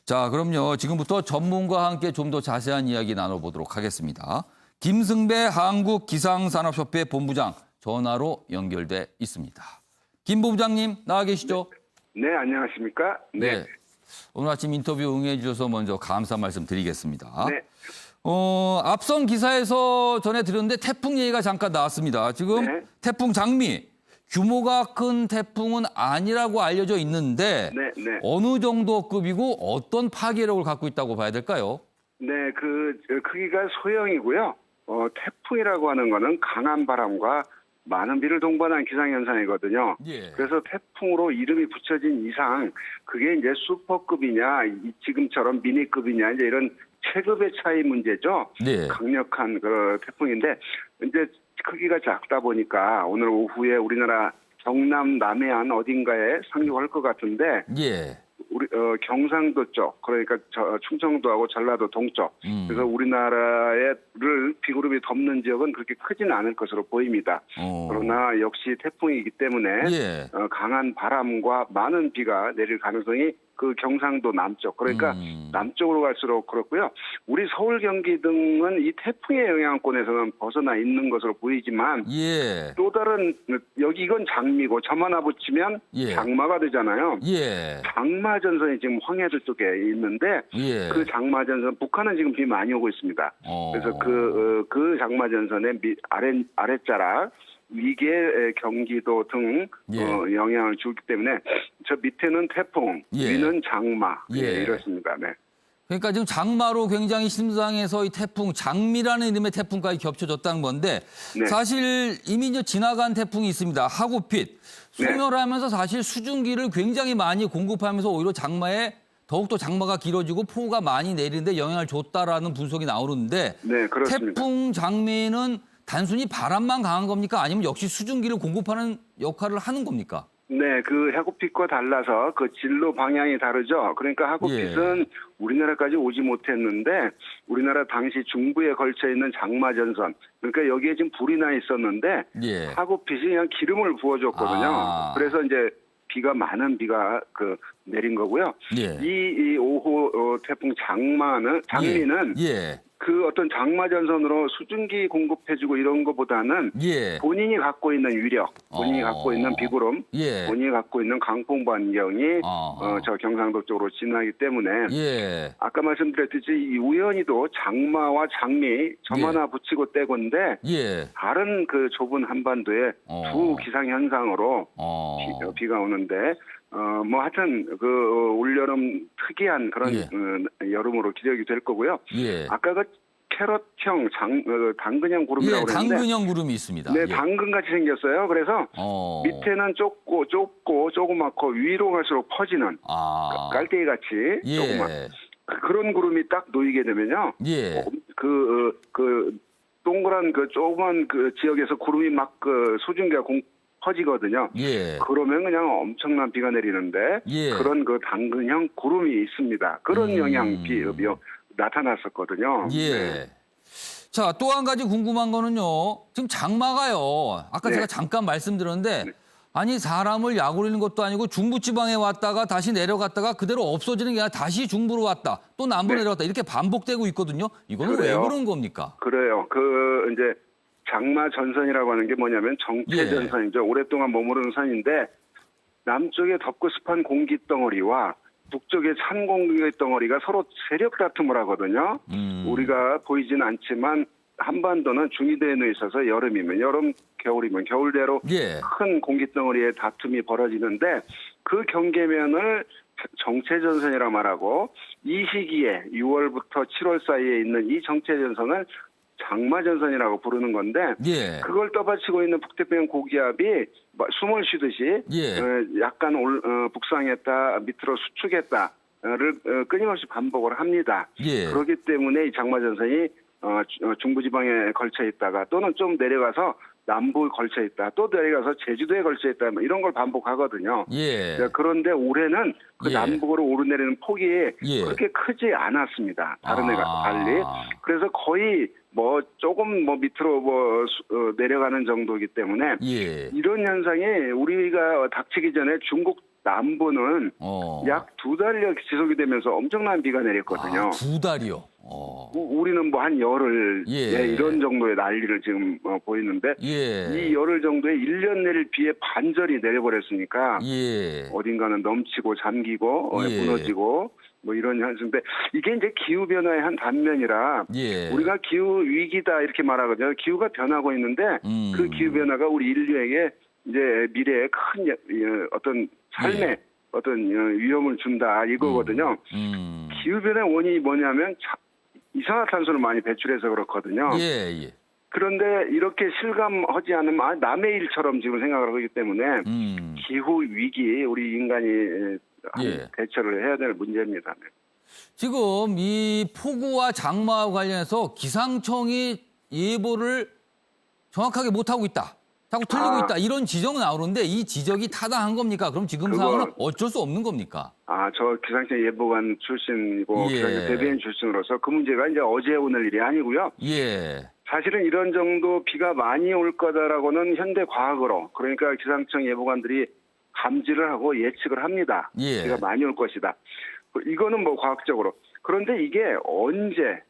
자, 그럼요. 지금부터 전문가와 함께 좀 더 자세한 이야기 나눠보도록 하겠습니다. 김승배 한국기상산업협회 본부장 전화로 연결돼 있습니다. 김 본부장님 나와 계시죠? 네, 안녕하십니까? 네. 오늘 아침 인터뷰 응해 주셔서 먼저 감사 말씀 드리겠습니다. 네. 앞선 기사에서 전해드렸는데 태풍 얘기가 잠깐 나왔습니다. 지금 네. 태풍 장미, 규모가 큰 태풍은 아니라고 알려져 있는데 네, 네. 어느 정도 급이고 어떤 파괴력을 갖고 있다고 봐야 될까요? 네, 크기가 소형이고요. 태풍이라고 하는 거는 강한 바람과 많은 비를 동반한 기상현상이거든요. 예. 그래서 태풍으로 이름이 붙여진 이상 그게 이제 슈퍼급이냐, 지금처럼 미니급이냐, 이제 이런 체급의 차이 문제죠. 네. 강력한 그 태풍인데, 이제 크기가 작다 보니까 오늘 오후에 우리나라 경남 남해안 어딘가에 상륙할 것 같은데, 예. 우리 경상도 쪽, 그러니까 충청도하고 전라도 동쪽, 그래서 우리나라를 비구름이 덮는 지역은 그렇게 크지는 않을 것으로 보입니다. 그러나 역시 태풍이기 때문에 예. 강한 바람과 많은 비가 내릴 가능성이 그 경상도 남쪽, 그러니까 남쪽으로 갈수록 그렇고요. 우리 서울, 경기 등은 이 태풍의 영향권에서는 벗어나 있는 것으로 보이지만 예. 또 다른 여기 이건 장미고 점 하나 붙이면 예. 장마가 되잖아요. 예. 장마전선이 지금 황해도 쪽에 있는데 예. 그 장마전선 북한은 지금 비 많이 오고 있습니다. 그래서 그 장마전선의 아랫자락 위계 경기도 등 예. 영향을 주기 때문에 저 밑에는 태풍, 예. 위는 장마 예. 이렇습니다. 네. 그러니까 지금 장마로 굉장히 심상해서 이 태풍, 장미라는 이름의 태풍까지 겹쳐졌다는 건데 네. 사실 이미 이제 지나간 태풍이 있습니다. 하구핏. 소멸하면서 사실 수증기를 굉장히 많이 공급하면서 오히려 장마에 더욱더 장마가 길어지고 폭우가 많이 내리는데 영향을 줬다라는 분석이 나오는데 네, 그렇습니다. 태풍, 장미는 단순히 바람만 강한 겁니까? 아니면 역시 수증기를 공급하는 역할을 하는 겁니까? 네, 그 하구핏과 달라서 그 진로 방향이 다르죠. 그러니까 하구핏은 우리나라까지 오지 못했는데 우리나라 당시 중부에 걸쳐 있는 장마전선, 그러니까 여기에 지금 불이 나 있었는데 예. 하구핏이 그냥 기름을 부어줬거든요. 그래서 이제 많은 비가 내린 거고요. 예. 이 5호 태풍 장미는 예. 그 어떤 장마전선으로 수증기 공급해주고 이런 것보다는 예. 본인이 갖고 있는 위력, 본인이 갖고 있는 비구름, 예. 본인이 갖고 있는 강풍 반경이 저 경상도 쪽으로 지나기 때문에 예. 아까 말씀드렸듯이 이 우연히도 장마와 장미 점 예. 하나 붙이고 떼고인데 예. 다른 그 좁은 한반도에 두 기상 현상으로 비가 오는데 뭐 하여튼 올여름 특이한 그런 여름으로 기대가 될 거고요. 예. 아까 그 캐럿형 당근형 구름이라고 그랬는데 당근형 구름이 있습니다. 네, 예. 당근같이 생겼어요. 그래서 밑에는 좁고 조그맣고 위로 갈수록 퍼지는 깔때기같이 조그맣 그런 구름이 딱 놓이게 되면요. 예. 동그란 조그만 지역에서 구름이 막 수증기가 퍼지거든요. 예. 그러면 그냥 엄청난 비가 내리는데 그런 당근형 구름이 있습니다. 그런 영향비 나타났었거든요. 예. 네. 자, 또 한 가지 궁금한 거는요. 지금 장마가요. 아까 네. 제가 잠깐 말씀드렸는데 네. 아니 사람을 약올리는 것도 아니고 중부지방에 왔다가 다시 내려갔다가 그대로 없어지는 게 아니라 다시 중부로 왔다. 또 남부로 내려갔다. 이렇게 반복되고 있거든요. 이거는 그래요. 왜 그런 겁니까? 그래요. 이제 장마 전선이라고 하는 게 뭐냐면 정체 전선이죠. 오랫동안 머무르는 선인데 남쪽에 덥고 습한 공기 덩어리와 북쪽에 찬 공기 덩어리가 서로 세력 다툼을 하거든요. 우리가 보이진 않지만 한반도는 중위도에 놓여 있어서 여름이면 여름, 겨울이면 겨울대로 큰 공기 덩어리의 다툼이 벌어지는데 그 경계면을 정체전선이라 말하고 이 시기에 6월부터 7월 사이에 있는 이 정체전선을 장마전선이라고 부르는 건데 그걸 떠받치고 있는 북태평양 고기압이 숨을 쉬듯이 약간 북상했다 밑으로 수축했다를 끊임없이 반복을 합니다. 그렇기 때문에 이 장마전선이 중부지방에 걸쳐 있다가 또는 좀 내려가서 남부에 걸쳐 있다, 또 내려가서 제주도에 걸쳐 있다, 이런 걸 반복하거든요. 그런데 올해는 그 남북으로 오르내리는 폭이 그렇게 크지 않았습니다. 다른 해가 달리. 그래서 거의 조금 밑으로 내려가는 정도이기 때문에 이런 현상이 우리가 닥치기 전에 중국 남부는 약 2달여 지속이 되면서 엄청난 비가 내렸거든요. 2달이요? 우리는 뭐 한 열흘 이런 정도의 난리를 지금 보이는데 이 열흘 정도에 1년 내릴 비에 반절이 내려버렸으니까 어딘가는 넘치고 잠기고 무너지고 뭐 이런 현상인데 이게 이제 기후 변화의 한 단면이라 우리가 기후 위기다 이렇게 말하거든요. 기후가 변하고 있는데 그 기후 변화가 우리 인류에게 이제 미래에 큰 어떤 삶에 어떤 위험을 준다 이거거든요. 기후 변화의 원인이 뭐냐면 이산화탄소를 많이 배출해서 그렇거든요. 그런데 이렇게 실감하지 않으면 남의 일처럼 지금 생각을 하기 때문에 기후 위기 우리 인간이 대처를 해야 될 문제입니다. 지금 이 폭우와 장마와 관련해서 기상청이 예보를 정확하게 못하고 있다. 자꾸 틀리고 있다. 이런 지적은 나오는데 이 지적이 타당한 겁니까? 그럼 지금 상황은 어쩔 수 없는 겁니까? 저 기상청 예보관 출신이고 기상청 대변인 출신으로서 그 문제가 이제 어제 오늘 일이 아니고요. 사실은 이런 정도 비가 많이 올 거다라고는 현대 과학으로 그러니까 기상청 예보관들이 감지를 하고 예측을 합니다. 비가 많이 올 것이다. 이거는 뭐 과학적으로. 그런데 이게 언제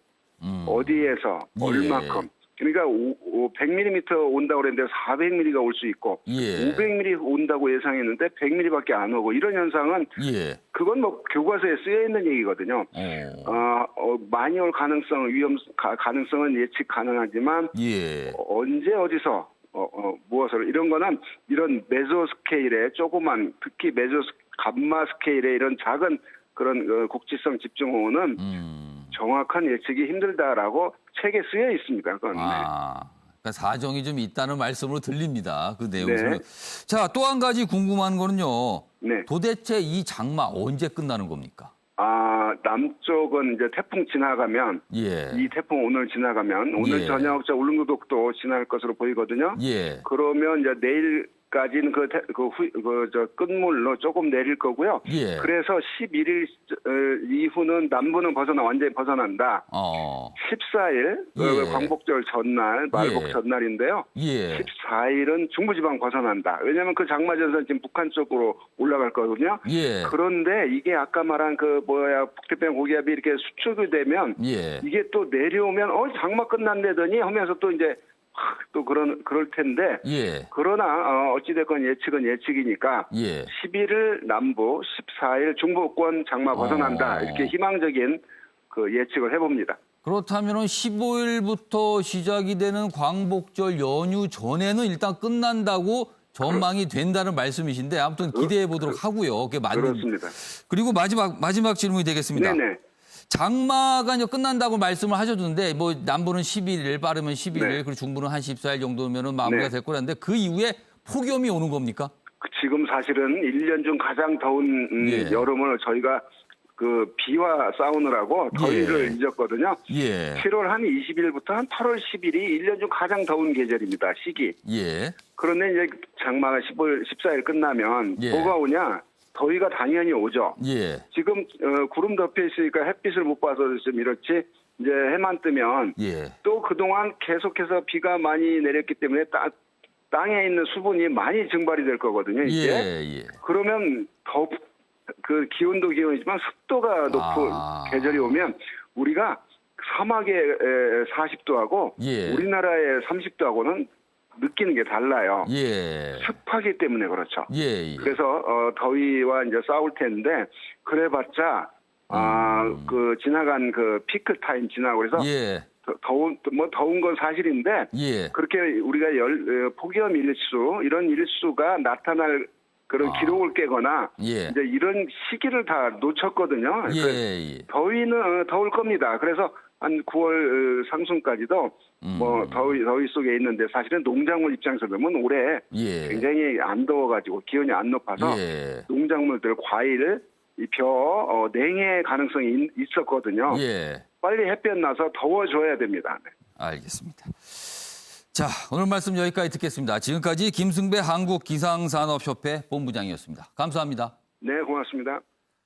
어디에서 얼마큼 그러니까 100mm 온다고 그랬는데 400mm가 올 수 있고 500mm 온다고 예상했는데 100mm밖에 안 오고 이런 현상은 그건 뭐 교과서에 쓰여 있는 얘기거든요. 많이 올 가능성은 예측 가능하지만 언제 어디서 무엇을 이런 거는 이런 메소 스케일의 조그만 특히 감마 스케일의 이런 작은 그런 국지성 집중호우는 정확한 예측이 힘들다라고 책에 쓰여 있습니다. 그건. 그러니까 사정이 좀 있다는 말씀으로 들립니다. 그 내용에서는. 자, 또 한 가지 궁금한 거는요. 도대체 이 장마 언제 끝나는 겁니까? 남쪽은 이제 태풍 지나가면 이 태풍 오늘 지나가면 오늘 저녁 울릉도도 지날 것으로 보이거든요. 그러면 이제 내일까지는 저 끝물로 조금 내릴 거고요. 그래서 11일 이후는 남부는 완전히 벗어난다. 14일 광복절 전날 말복 전날인데요. 14일은 중부지방 벗어난다. 왜냐하면 그 장마전선 지금 북한 쪽으로 올라갈 거거든요. 그런데 이게 아까 말한 북태평양 고기압이 이렇게 수축이 되면 이게 또 내려오면 장마 끝난다더니 하면서 또 이제 또 그럴 텐데 그러나 어찌됐건 예측은 예측이니까 11일 남부 14일 중부권 장마 벗어난다 이렇게 희망적인 그 예측을 해봅니다. 그렇다면 15일부터 시작이 되는 광복절 연휴 전에는 일단 끝난다고 전망이 된다는 말씀이신데 아무튼 기대해 보도록 하고요. 그게 그렇습니다. 그리고 마지막 질문이 되겠습니다. 장마가 이제 끝난다고 말씀을 하셨는데 뭐 남부는 11일 빠르면 11일 그리고 중부는 한 14일 정도면은 마무리가 될 거라는데 그 이후에 폭염이 오는 겁니까? 지금 사실은 1년 중 가장 더운 여름을 저희가 그 비와 싸우느라고 더위를 잊었거든요. 7월 한 20일부터 한 8월 10일이 1년 중 가장 더운 계절입니다. 시기. 그런데 이제 장마가 14일 끝나면 뭐가 오냐? 더위가 당연히 오죠. 지금 구름 덮여 있으니까 햇빛을 못 봐서 좀 이렇지 이제 해만 뜨면 또 그동안 계속해서 비가 많이 내렸기 때문에 땅에 있는 수분이 많이 증발이 될 거거든요. 이제 그러면 더 그 기온도 기온이지만 습도가 높은 계절이 오면 우리가 사막의 40도하고 우리나라의 30도하고는 느끼는 게 달라요. 습하기 때문에 그렇죠. 그래서 더위와 이제 싸울 텐데 그래봤자 그 지나간 그 피크 타임 지나고 그래서 더운 건 사실인데 그렇게 우리가 폭염 일수 이런 일수가 나타날 그런 기록을 깨거나 이제 이런 시기를 다 놓쳤거든요. 더위는 더울 겁니다. 그래서 한 9월 상순까지도 뭐 더위 속에 있는데 사실은 농작물 입장에서 보면 올해 굉장히 안 더워가지고 기온이 안 높아서 농작물들 과일, 냉해 가능성이 있었거든요. 빨리 햇볕 나서 더워져야 됩니다. 알겠습니다. 자, 오늘 말씀 여기까지 듣겠습니다. 지금까지 김승배 한국기상산업협회 본부장이었습니다. 감사합니다. 네, 고맙습니다.